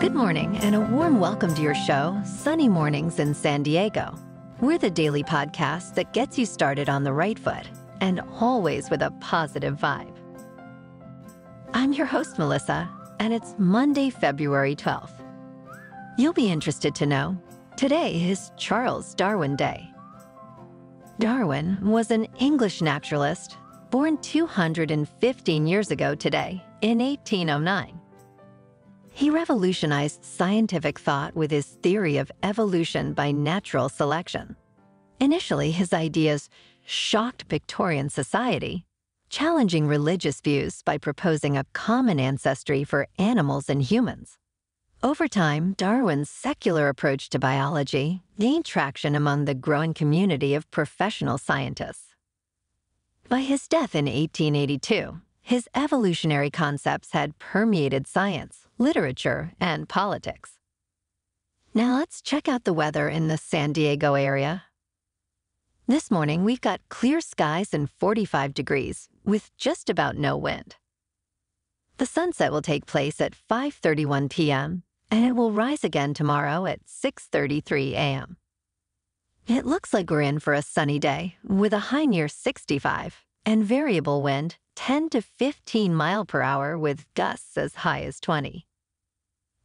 Good morning and a warm welcome to your show, Sunny Mornings in San Diego. We're the daily podcast that gets you started on the right foot and always with a positive vibe. I'm your host, Melissa, and it's Monday, February 12th. You'll be interested to know, today is Charles Darwin Day. Darwin was an English naturalist born 215 years ago today in 1809. He revolutionized scientific thought with his theory of evolution by natural selection. Initially, his ideas shocked Victorian society, challenging religious views by proposing a common ancestry for animals and humans. Over time, Darwin's secular approach to biology gained traction among the growing community of professional scientists. By his death in 1882, his evolutionary concepts had permeated science, literature, and politics. Now let's check out the weather in the San Diego area. This morning, we've got clear skies and 45 degrees with just about no wind. The sunset will take place at 5:31 p.m., and it will rise again tomorrow at 6:33 a.m. It looks like we're in for a sunny day with a high near 65 and variable wind 10 to 15 mile per hour with gusts as high as 20.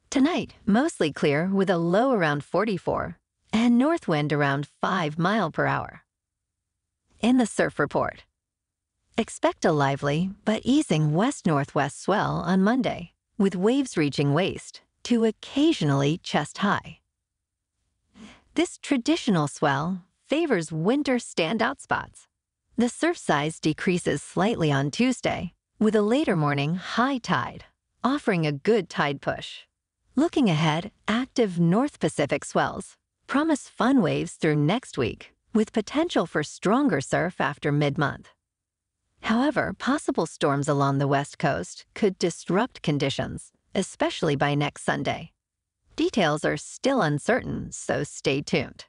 Tonight, mostly clear with a low around 44 and north wind around 5 mile per hour. In the surf report, expect a lively but easing west-northwest swell on Monday with waves reaching waist to occasionally chest high. This traditional swell favors winter standout spots. The surf size decreases slightly on Tuesday, with a later morning high tide, offering a good tide push. Looking ahead, active North Pacific swells promise fun waves through next week, with potential for stronger surf after mid-month. However, possible storms along the West Coast could disrupt conditions, especially by next Sunday. Details are still uncertain, so stay tuned.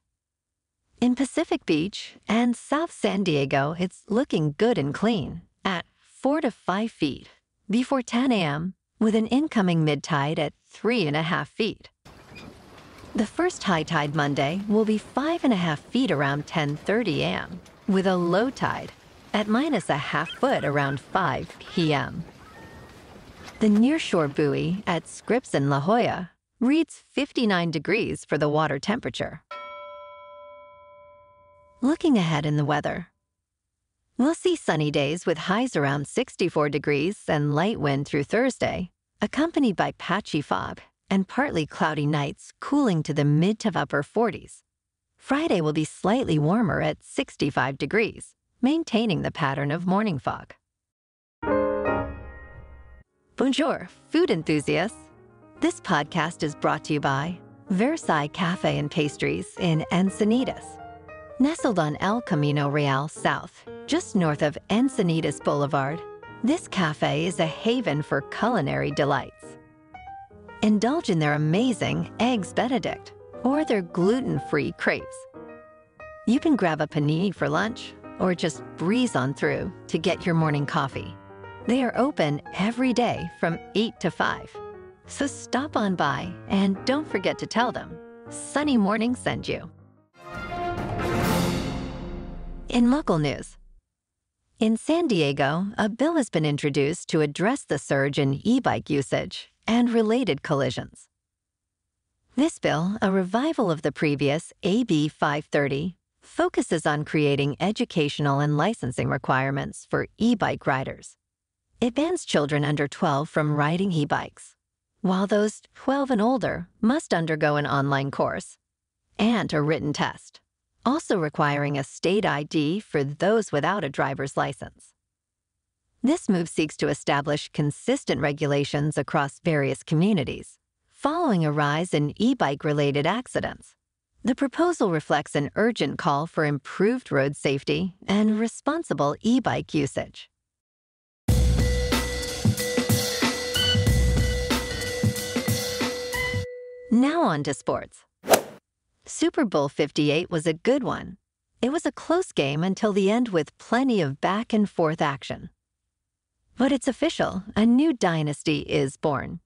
In Pacific Beach and South San Diego, it's looking good and clean at 4 to 5 feet before 10 a.m. with an incoming mid-tide at 3.5 feet. The first high tide Monday will be 5.5 feet around 10:30 a.m. with a low tide at -0.5 foot around 5 p.m. The nearshore buoy at Scripps in La Jolla reads 59 degrees for the water temperature. Looking ahead in the weather, we'll see sunny days with highs around 64 degrees and light wind through Thursday, accompanied by patchy fog and partly cloudy nights cooling to the mid to upper 40s. Friday will be slightly warmer at 65 degrees, maintaining the pattern of morning fog. Bonjour, food enthusiasts. This podcast is brought to you by Versailles Cafe and Pastries in Encinitas. Nestled on El Camino Real South, just north of Encinitas Boulevard, this cafe is a haven for culinary delights. Indulge in their amazing Eggs Benedict or their gluten-free crepes. You can grab a panini for lunch or just breeze on through to get your morning coffee. They are open every day from 8 to 5. So stop on by and don't forget to tell them Sunny Morning sent you. In local news, in San Diego, a bill has been introduced to address the surge in e-bike usage and related collisions. This bill, a revival of the previous AB 530, focuses on creating educational and licensing requirements for e-bike riders. It bans children under 12 from riding e-bikes, while those 12 and older must undergo an online course and a written test, also requiring a state ID for those without a driver's license. This move seeks to establish consistent regulations across various communities, following a rise in e-bike-related accidents. The proposal reflects an urgent call for improved road safety and responsible e-bike usage. Now on to sports. Super Bowl 58 was a good one. It was a close game until the end with plenty of back-and-forth action. But it's official, a new dynasty is born.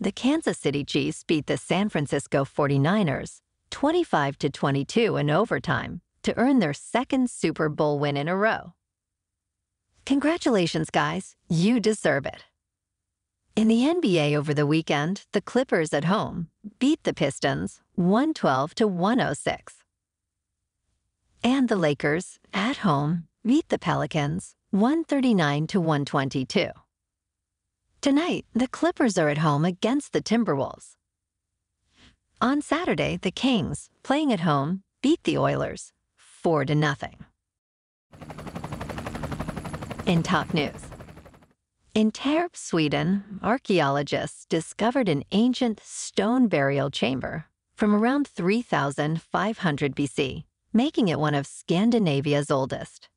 the Kansas City Chiefs beat the San Francisco 49ers 25-22 in overtime to earn their second Super Bowl win in a row. Congratulations, guys. You deserve it. In the NBA over the weekend, the Clippers at home beat the Pistons 112-106. And the Lakers at home beat the Pelicans 139-122. Tonight, the Clippers are at home against the Timberwolves. On Saturday, the Kings, playing at home, beat the Oilers 4-0. In top news, in Tärp, Sweden, archaeologists discovered an ancient stone burial chamber from around 3,500 BC, making it one of Scandinavia's oldest.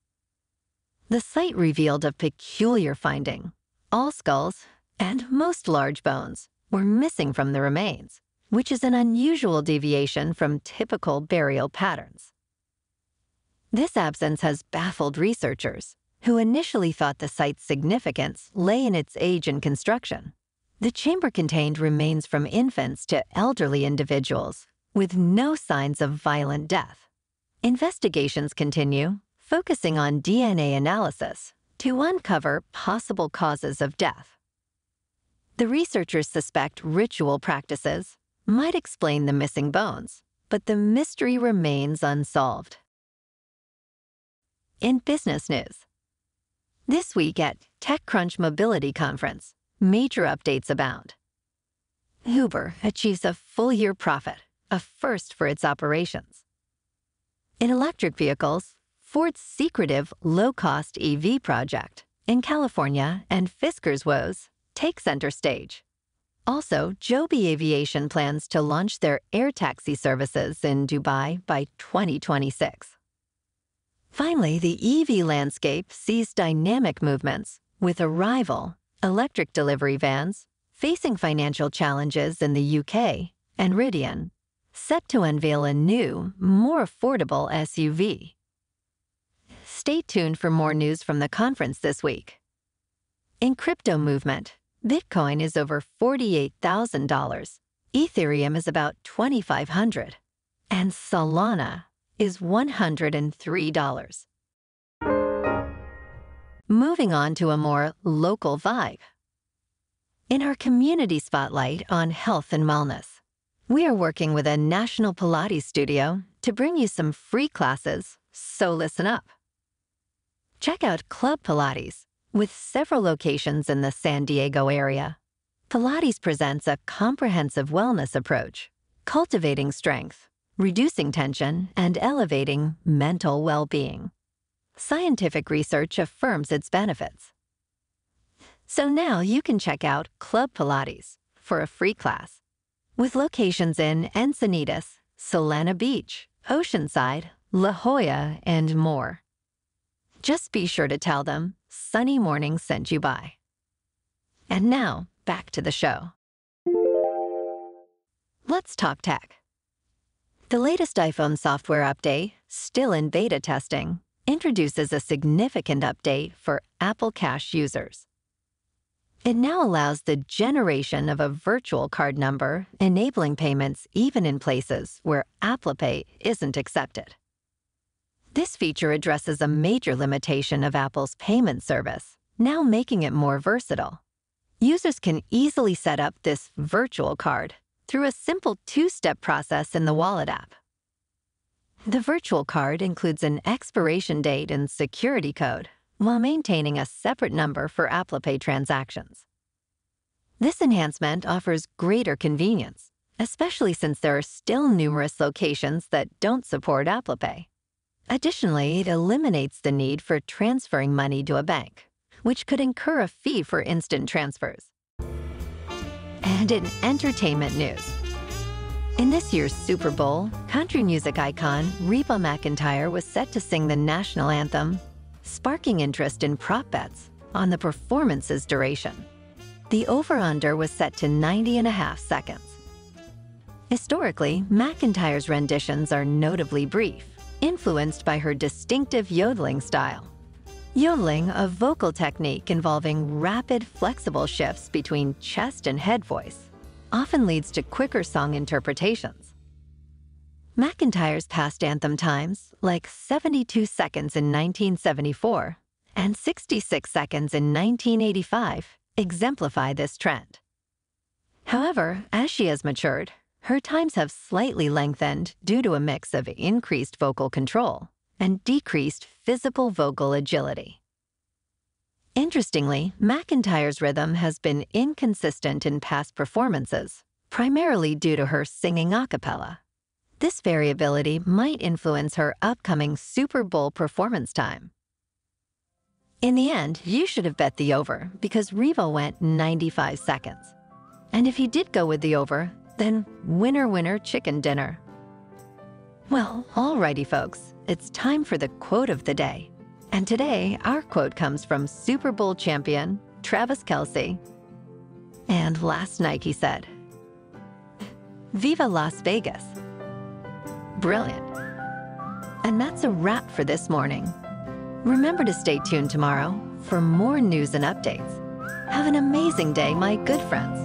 The site revealed a peculiar finding. All skulls and most large bones were missing from the remains, which is an unusual deviation from typical burial patterns. This absence has baffled researchers, who initially thought the site's significance lay in its age and construction. The chamber contained remains from infants to elderly individuals, with no signs of violent death. Investigations continue, focusing on DNA analysis to uncover possible causes of death. The researchers suspect ritual practices might explain the missing bones, but the mystery remains unsolved. In business news, this week at TechCrunch Mobility Conference, major updates abound. Uber achieves a full-year profit, a first for its operations. In electric vehicles, Ford's secretive low-cost EV project in California and Fisker's woes take center stage. Also, Joby Aviation plans to launch their air taxi services in Dubai by 2026. Finally, the EV landscape sees dynamic movements, with Arrival, electric delivery vans, facing financial challenges in the UK, and Rivian, set to unveil a new, more affordable SUV. Stay tuned for more news from the conference this week. In crypto movement, Bitcoin is over $48,000, Ethereum is about $2,500, and Solana is $103. Moving on to a more local vibe. In our community spotlight on health and wellness, we are working with a national Pilates studio to bring you some free classes, so listen up. Check out Club Pilates, with several locations in the San Diego area. Pilates presents a comprehensive wellness approach, cultivating strength, reducing tension, and elevating mental well-being. Scientific research affirms its benefits. So now you can check out Club Pilates for a free class, with locations in Encinitas, Solana Beach, Oceanside, La Jolla, and more. Just be sure to tell them Sunny Morning sent you by. And now, back to the show. Let's talk tech. The latest iPhone software update, still in beta testing, introduces a significant update for Apple Cash users. It now allows the generation of a virtual card number, enabling payments even in places where Apple Pay isn't accepted. This feature addresses a major limitation of Apple's payment service, now making it more versatile. Users can easily set up this virtual card through a simple two-step process in the Wallet app. The virtual card includes an expiration date and security code, while maintaining a separate number for Apple Pay transactions. This enhancement offers greater convenience, especially since there are still numerous locations that don't support Apple Pay. Additionally, it eliminates the need for transferring money to a bank, which could incur a fee for instant transfers. And in entertainment news, in this year's Super Bowl, country music icon Reba McEntire was set to sing the national anthem, sparking interest in prop bets on the performance's duration. The over-under was set to 90.5 seconds. Historically, McEntire's renditions are notably brief, influenced by her distinctive yodeling style. Yodeling, a vocal technique involving rapid, flexible shifts between chest and head voice, often leads to quicker song interpretations. McEntire's past anthem times, like 72 seconds in 1974 and 66 seconds in 1985, exemplify this trend. However, as she has matured, her times have slightly lengthened due to a mix of increased vocal control and decreased physical vocal agility. Interestingly, McEntire's rhythm has been inconsistent in past performances, primarily due to her singing a cappella. This variability might influence her upcoming Super Bowl performance time. In the end, you should have bet the over because Reba went 95 seconds. And if you did go with the over, then winner, winner, chicken dinner. Well, alrighty folks, it's time for the quote of the day. And today, our quote comes from Super Bowl champion Travis Kelce. And last night he said, "Viva Las Vegas." Brilliant. And that's a wrap for this morning. Remember to stay tuned tomorrow for more news and updates. Have an amazing day, my good friends.